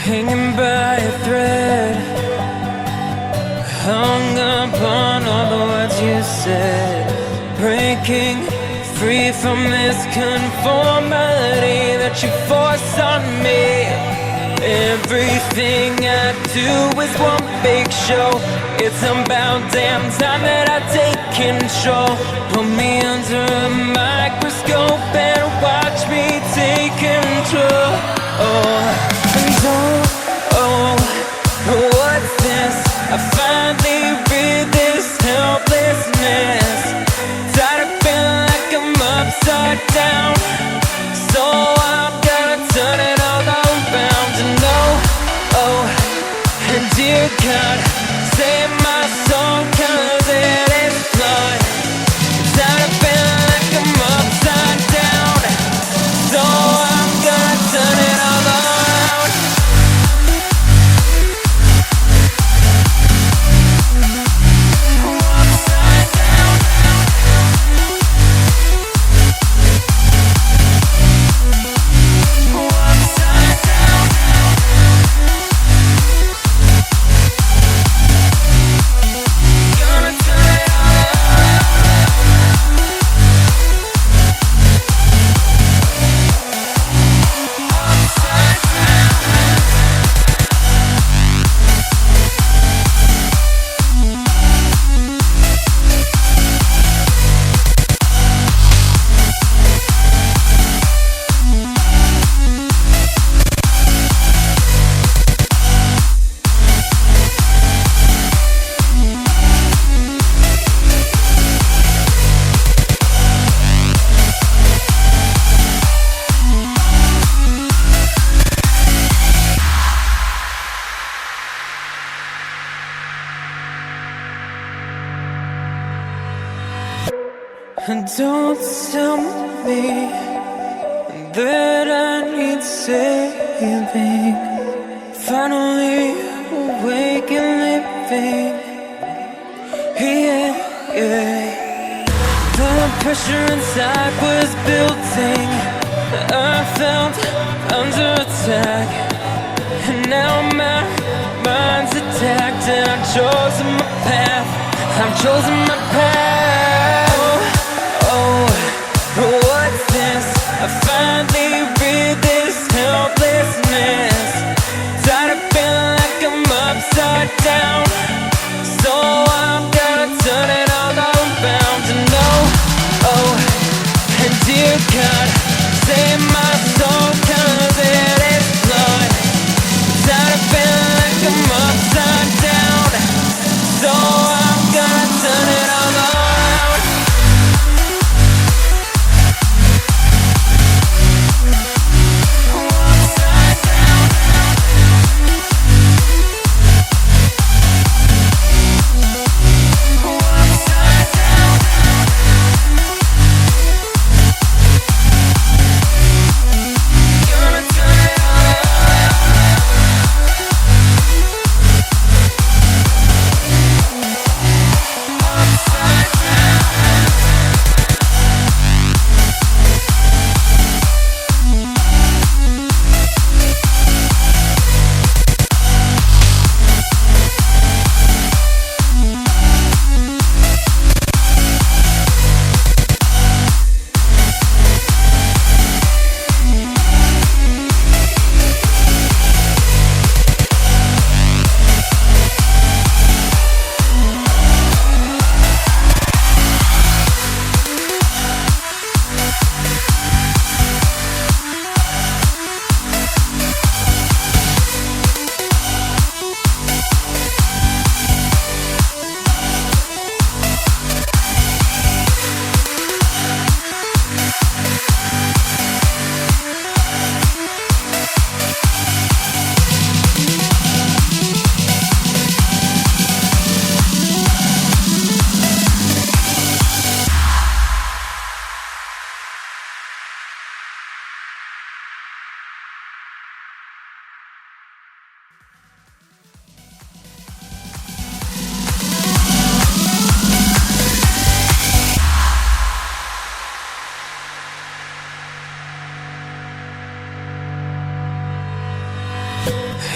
hanging by a thread, hung upon all the words you said, breaking free from this conformity that you force on me. Everything I do is one big show. It's about damn time that I take control. Put me under a microscope and watch me take control. What's this? I finally read this helplessness. Tired of feeling like I'm upside down, so I'm gonna turn it all around. And dear God, save my soul, 'cause it is flawed. Tired of feeling like I'm upside down, so I'm gonna turn it all around. Upside down. Upside down. Gonna turn it all upside down. Don't tell me that I need saving. Finally awake and living. Yeah. The pressure inside was building. I felt under attack, and now my mind's attacked. And I've chosen my path. I've chosen my path. What's this? I finally read this helplessness. Tired of feeling like I'm upside down, so I'm gonna turn it all around. And dear God, save my soul, 'cause it is flawed. Tired of feeling like I'm upside down, so I'm gonna turn it all around. Upside down. Upside down.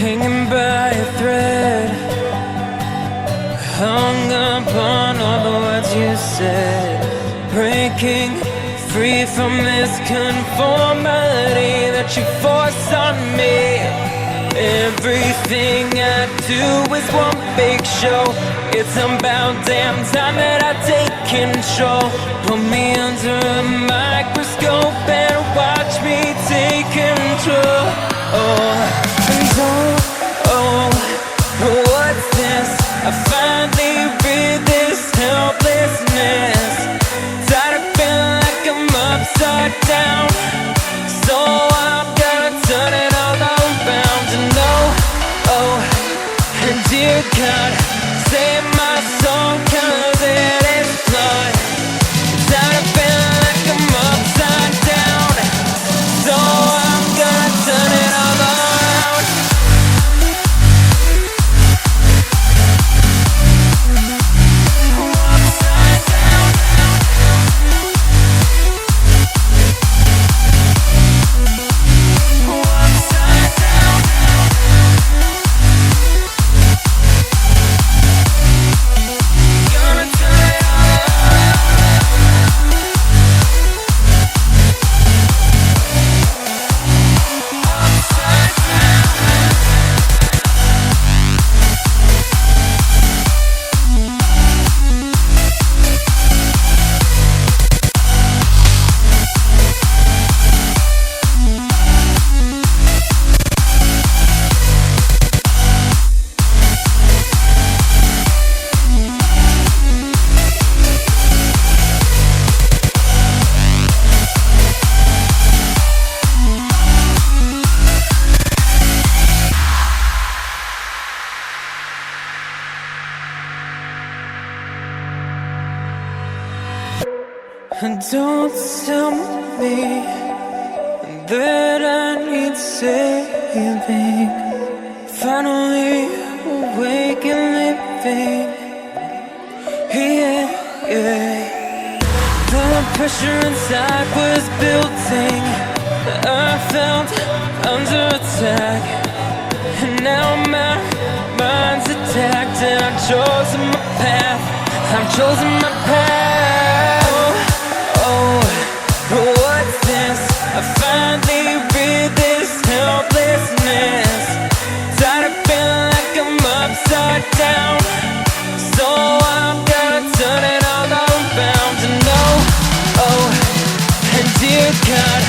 hanging by a thread, hung up on all the words you said, breaking free from this conformity that you force on me. Everything I do is one big show. It's about damn time that I take control. Put me under a microscope and watch me take control. What's this? I finally read this helplessness. Tired of feeling like I'm upside down, so I'm gonna turn it all around. And dear God, save my soul, 'cause it is blood. Tired of feeling like I'm upside down, so I'm gonna turn it all around. Upside down. Upside down. Gonna turn it all upside down. Don't tell me that I need saving. Finally awake and living. Yeah. The pressure inside was building. I felt under attack, and now my mind's attacked. And I've chosen my path. I've chosen my path. What's this? I finally read this helplessness. Tired of feeling like I'm upside down, so I'm gonna turn it all around. And dear God,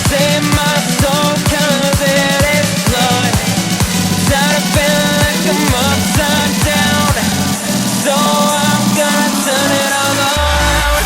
save my soul, 'cause it is blood. Tired of feeling like I'm upside down, so I'm gonna turn it all around.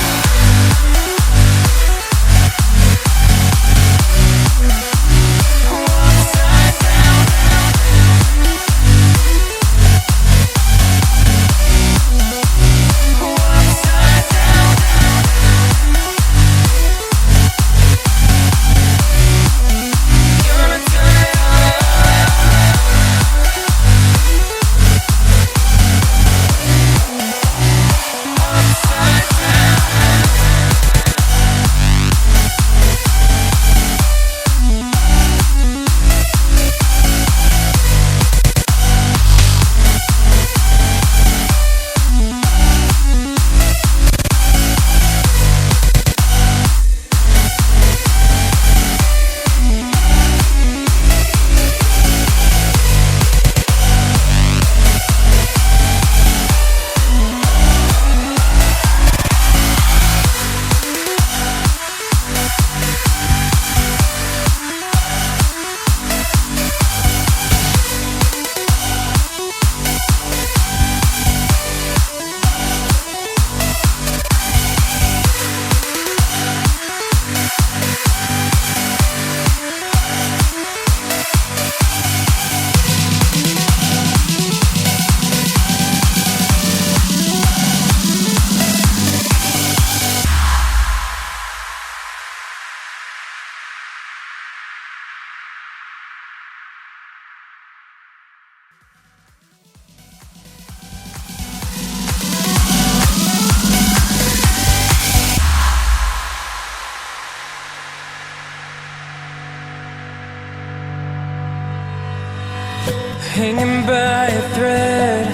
hanging by a thread,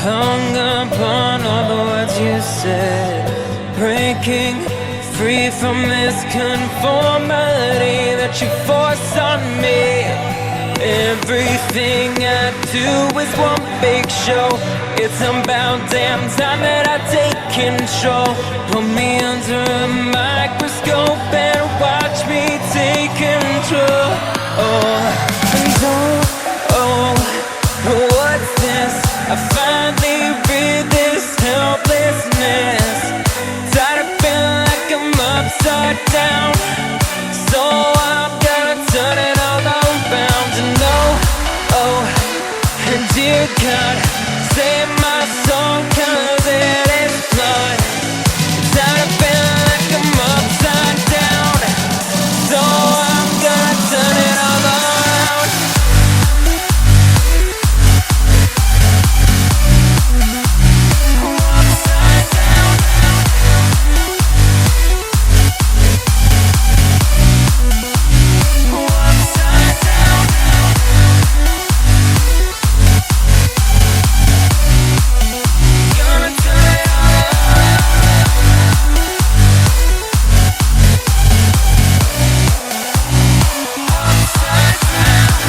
hung upon all the words you said, breaking free from this conformity that you force on me. Everything I do is one big show. It's about damn time that I take control. Put me under a microscope and watch me take control. What's this? I finally read this helplessness. Tired of feeling like I'm upside down, so I'm gonna turn it all around. And and dear God, save my soul, 'cause it is blood. Tired of feeling like I'm upside down, so I'm gonna turn it all around. Upside down. Upside down. Gonna turn it all upside down.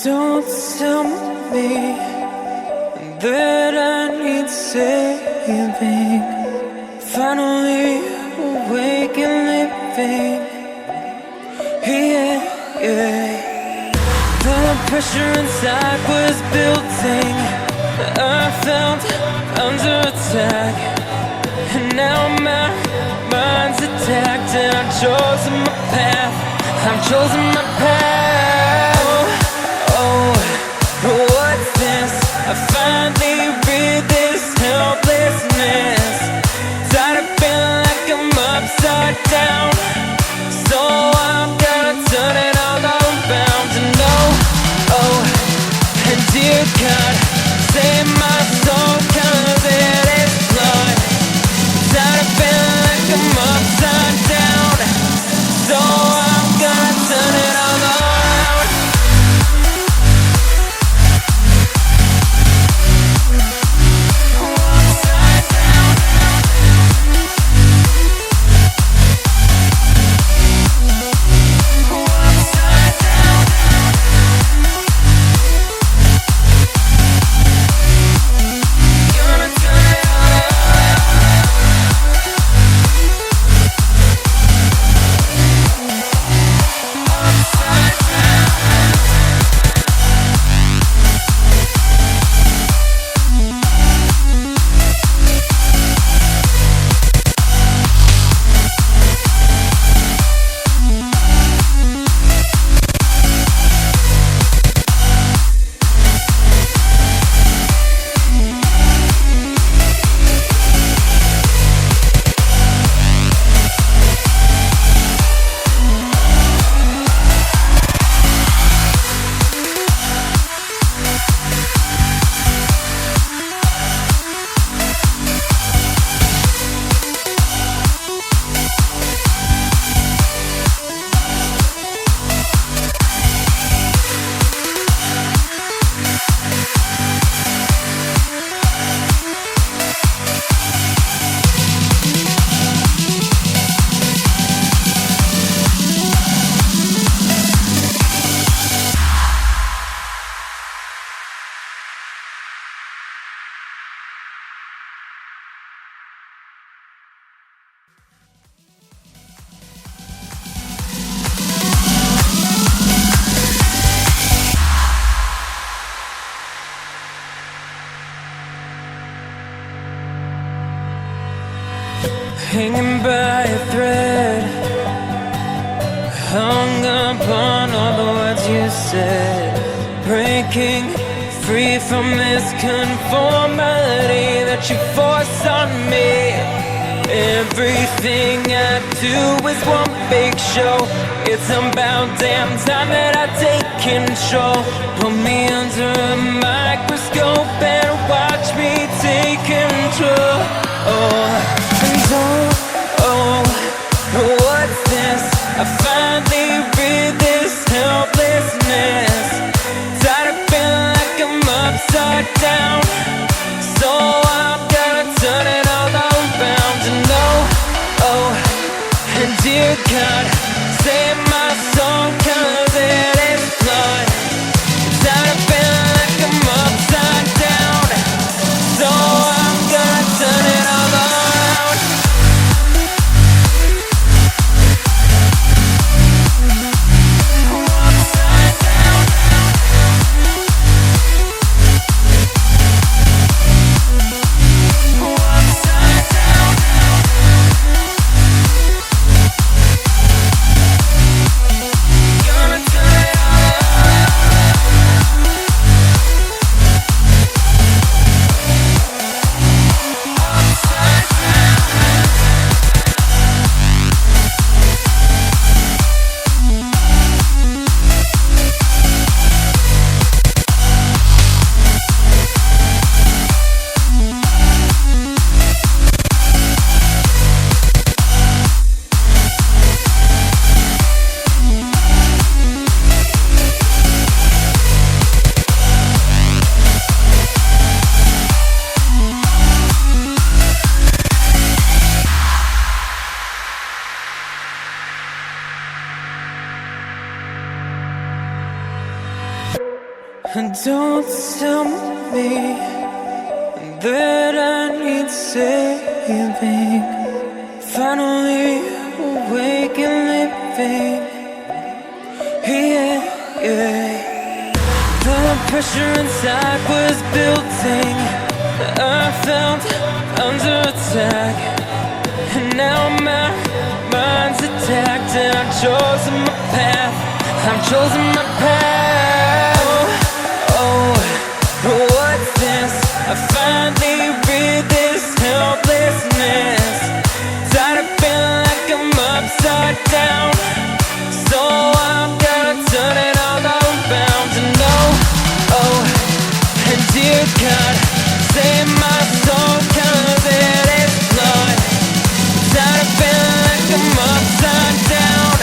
Don't tell me that I need saving. Finally awake and living. Yeah. The pressure inside was building. I felt under attack, and now my mind's attacked. And I've chosen my path. I've chosen my path. What's this? I finally read this helplessness. Tired of feeling like I'm upside down, so I'm gonna turn it all around. And and dear God, save my soul, 'cause it is blood. Tired of feeling like I'm upside down, so I'm gonna turn it all around. said, breaking free from this conformity that you force on me. Everything I do is one big show. It's about damn time that I take control. Put me under a microscope and watch me take control. What's this? I finally read this helplessness. Tired of feeling like I'm upside down, so I'm gonna turn it all around. And and dear God, save my soul, 'cause it is flawed. Tired of feeling like I'm upside down, so I'm gonna turn it all around. Upside down. Upside down. Gonna turn it all around. Upside down. Don't tell me that I need saving. Finally awake and living. Yeah. The pressure inside was building. I felt under attack, and now my mind's attacked. And I've chosen my path. I've chosen my path. What's this? I finally read this helplessness. Tired of feeling like I'm upside down, so I'm gonna turn it all around. And and dear God, save my soul, 'cause it is flawed. Tired of feeling like I'm upside down,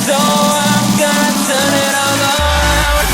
so I'm gonna turn it all around.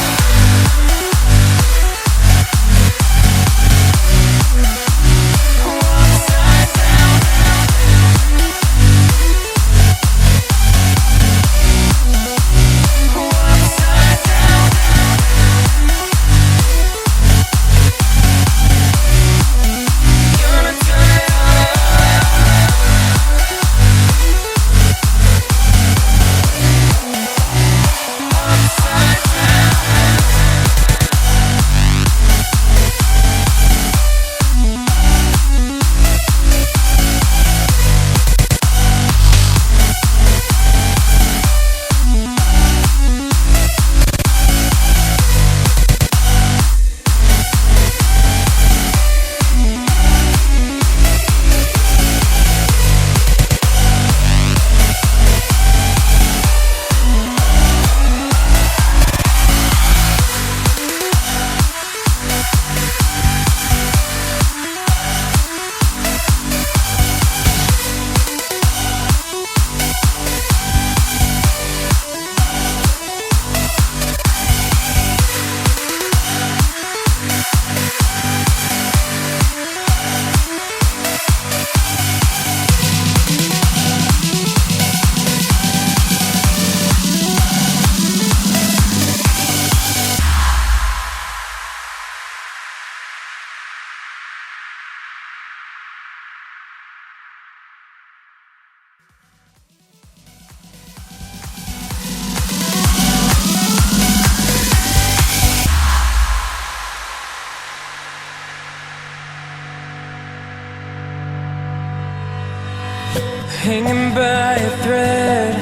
Hanging by a thread,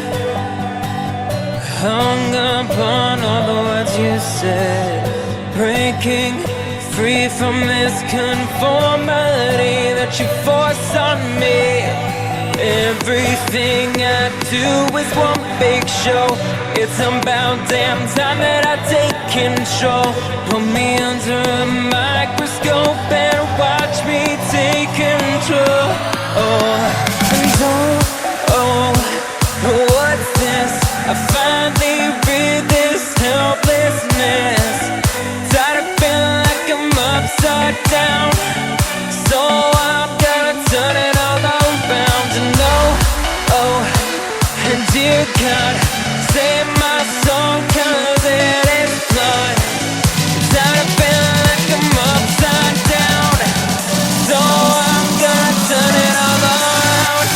hung up on all the words you said. Breaking free from this conformity that you force on me. Everything I do is one big show. It's about damn time that I take control. Put me under a microscope and watch me take control. What's this? I finally read this helplessness. Tired of feeling like I'm upside down, so I'm gonna turn it all around. And dear God, save my soul, 'cause it is blood. Tired of feeling like I'm upside down, so I'm gonna turn it all around.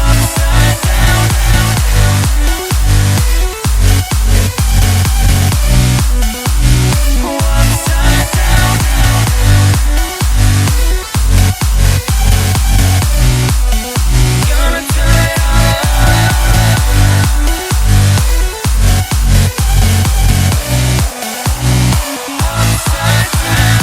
Upside down. Upside down. Gonna turn it all around. Upside down.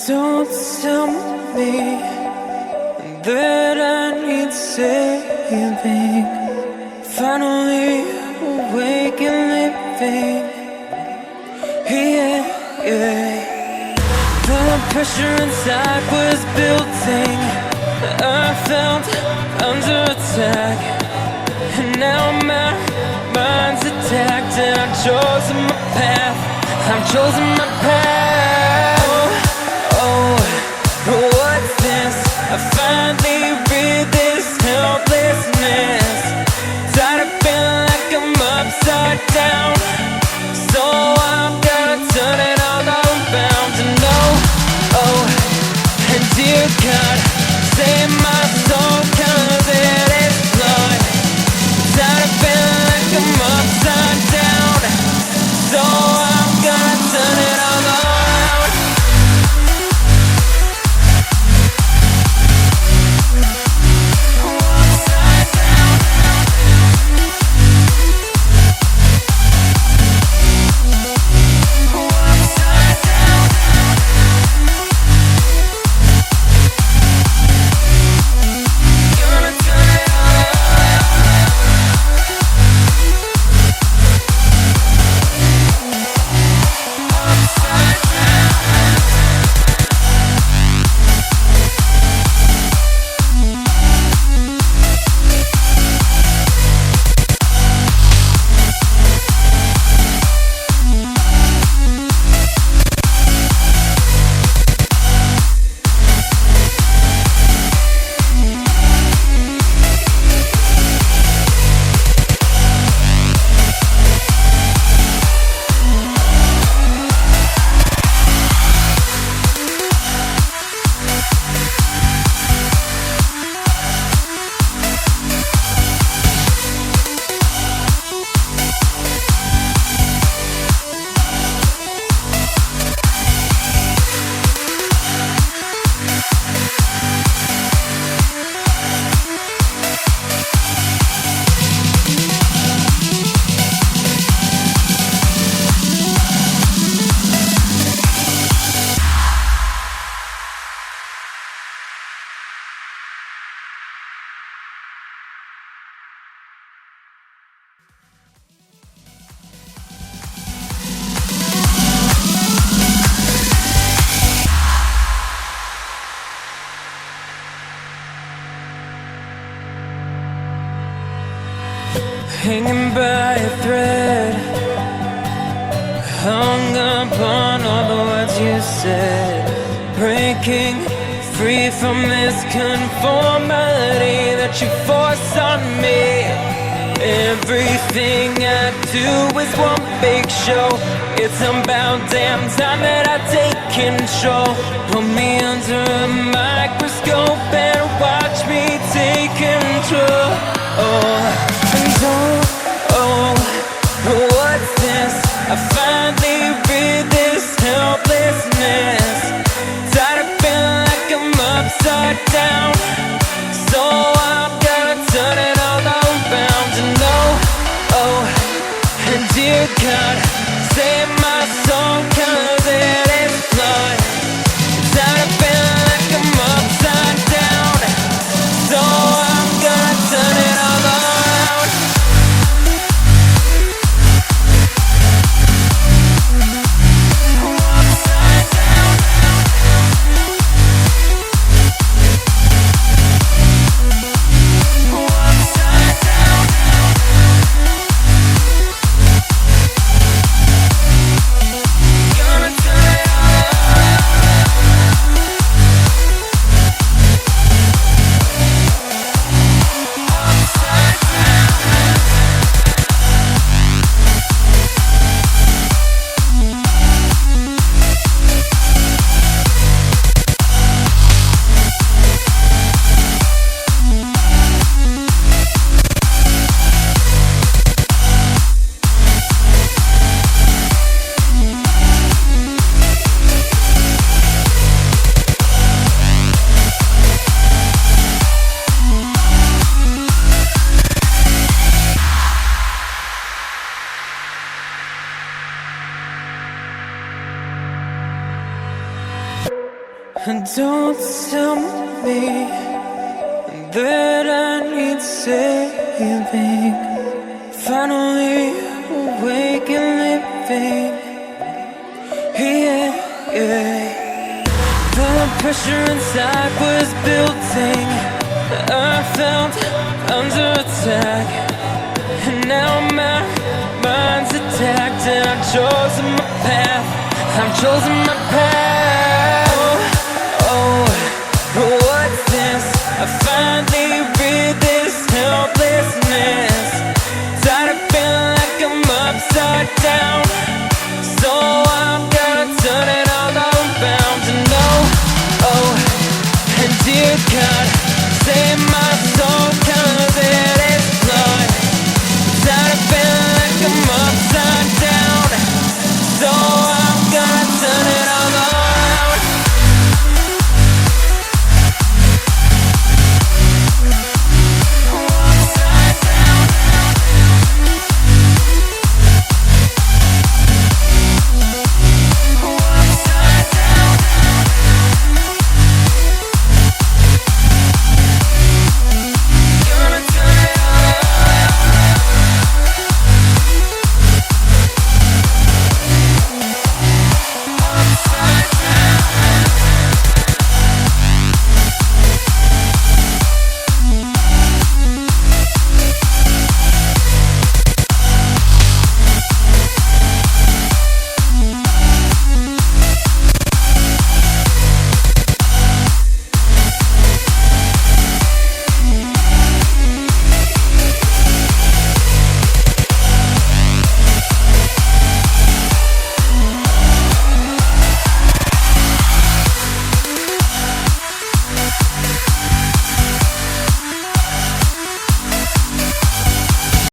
Don't tell me that I need saving. Finally awake and living. Yeah. The pressure inside was building. I felt under attack, and now my mind's attacked. And I've chosen my path. I've chosen my path. What's this? I finally read this helplessness. Tired of feeling like I'm upside down, so I'm gonna turn it all around. And dear God, save my soul, 'cause it is blood. Tired of feeling like I'm upside down, so I'm gonna turn it all around. you said, breaking free from this conformity that you force on me. Everything I do is one big show. It's about damn time that I take control. Put me under a microscope and watch me take control. And what's this? I finally read this helplessness. Tired of feeling like I'm upside down, so I'm gonna turn it all around. And and dear God, save my soul, 'cause it is blood. Tired of feeling like I'm upside down, so I'm gonna turn it all around. Upside down. Upside down. Gonna turn it all around. Upside down. And don't tell me that I need saving. Finally awake and living. Yeah. The pressure inside was building. I felt under attack, and now my mind's attacked. And I've chosen my path.